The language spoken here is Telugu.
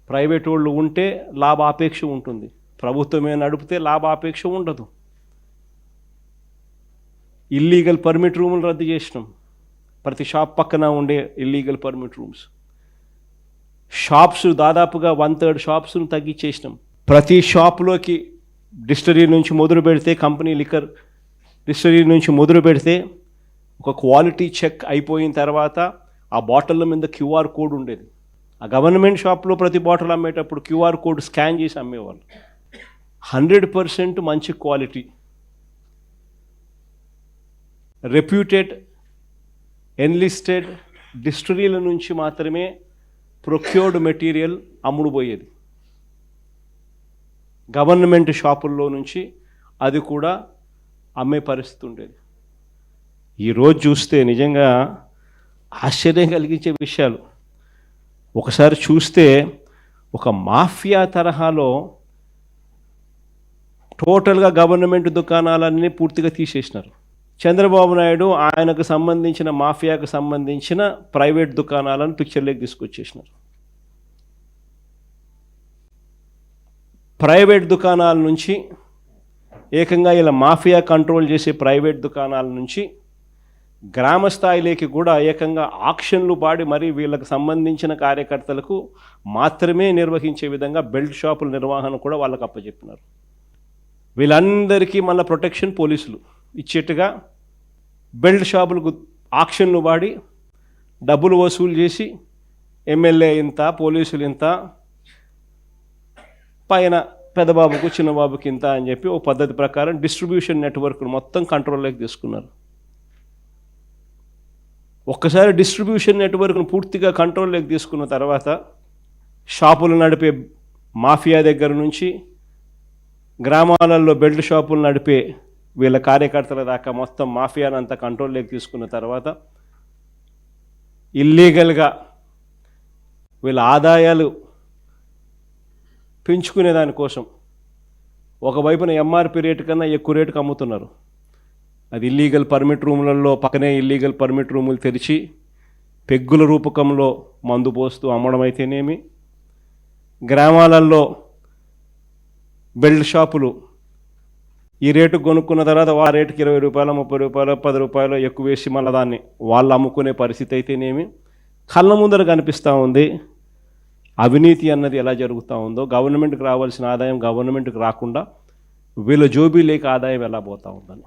ప్రైవేట్ వాళ్ళు ఉంటే లాభాపేక్ష ఉంటుంది, ప్రభుత్వమే నడిపితే లాభాపేక్ష ఉండదు. ఇల్లీగల్ పర్మిట్ రూములు రద్దు చేసినాం, ప్రతి షాప్ పక్కన ఉండే ఇల్లీగల్ పర్మిట్ రూమ్స్. షాప్స్ దాదాపుగా 1/3 షాప్స్ను తగ్గించేసినాం. ప్రతి షాప్లోకి డిస్టరీ నుంచి మొదలు పెడితే, కంపెనీ లిక్కర్ డిస్టరీ నుంచి మొదలు పెడితే ఒక క్వాలిటీ చెక్ అయిపోయిన తర్వాత ఆ బాటిళ్ళ మీద QR కోడ్ ఉండేది. ఆ గవర్నమెంట్ షాప్లో ప్రతి బాటిల్ అమ్మేటప్పుడు QR కోడ్ స్కాన్ చేసి అమ్మేవాళ్ళు. 100% మంచి క్వాలిటీ, రెప్యూటెడ్ ఎన్లిస్టెడ్ డిస్టరీల నుంచి మాత్రమే ప్రొక్యూర్డ్ మెటీరియల్ అమ్ముడుపోయేది. గవర్నమెంట్ షాపుల్లో నుంచి అది కూడా అమ్మే పరిస్థితి ఉండేది. ఈరోజు చూస్తే నిజంగా ఆశ్చర్యం కలిగించే విషయాలు. ఒకసారి చూస్తే ఒక మాఫియా తరహాలో టోటల్గా గవర్నమెంట్ దుకాణాలన్నీ పూర్తిగా తీసేసినారు. చంద్రబాబు నాయుడు ఆయనకు సంబంధించిన మాఫియాకు సంబంధించిన ప్రైవేట్ దుకాణాలను పిక్చర్లోకి తీసుకొచ్చేసినారు. ప్రైవేట్ దుకాణాల నుంచి ఏకంగా ఇలా మాఫియా కంట్రోల్ చేసే ప్రైవేట్ దుకాణాల నుంచి గ్రామ స్థాయిలోకి కూడా ఏకంగా ఆక్షన్లు పాడి మరీ వీళ్ళకి సంబంధించిన కార్యకర్తలకు మాత్రమే నిర్వహించే విధంగా బెల్ట్ షాపుల నిర్వహణ కూడా వాళ్ళకు అప్పచెప్పినారు. వీళ్ళందరికీ మళ్ళీ ప్రొటెక్షన్ పోలీసులు ఇచ్చేట్టుగా బెల్ట్ షాపులకు ఆక్షన్లు వాడి డబ్బులు వసూలు చేసి ఎమ్మెల్యే ఇంత, పోలీసులు ఇంత, పైన పెద్దబాబుకు చిన్నబాబుకి ఇంత అని చెప్పి ఒక పద్ధతి ప్రకారం డిస్ట్రిబ్యూషన్ నెట్వర్క్ను మొత్తం కంట్రోల్లోకి తీసుకున్నారు. ఒక్కసారి డిస్ట్రిబ్యూషన్ నెట్వర్క్ను పూర్తిగా కంట్రోల్లోకి తీసుకున్న తర్వాత షాపులు నడిపే మాఫియా దగ్గర నుంచి గ్రామాలలో బెల్ట్ షాపులు నడిపే వీళ్ళ కార్యకర్తల దాకా మొత్తం మాఫియాను అంతా కంట్రోల్లోకి తీసుకున్న తర్వాత ఇల్లీగల్గా వీళ్ళ ఆదాయాలు పెంచుకునే దానికోసం ఒకవైపున MRP రేటు కన్నా ఎక్కువ రేటుకు అమ్ముతున్నారు. అది ఇల్లీగల్ పర్మిట్ రూములలో పక్కనే ఇల్లీగల్ పర్మిట్ రూములు తెరిచి పెగ్గుల రూపకంలో మందు పోస్తూ అమ్మడం అయితేనేమి, గ్రామాలలో బెల్ట్ షాపులు ఈ రేటుకు కొనుక్కున్న తర్వాత ఆ రేటుకి 20 రూపాయలు, 30 రూపాయలు, 10 రూపాయలు ఎక్కువ వేసి మళ్ళీ దాన్ని వాళ్ళు అమ్ముకునే పరిస్థితి అయితేనేమి కళ్ళ ముందర కనిపిస్తూ ఉంది. అవినీతి అన్నది ఎలా జరుగుతూ ఉందో, గవర్నమెంట్కి రావాల్సిన ఆదాయం గవర్నమెంట్కి రాకుండా వీళ్ళ జోబీలేకి ఆదాయం ఎలా పోతూ ఉందని.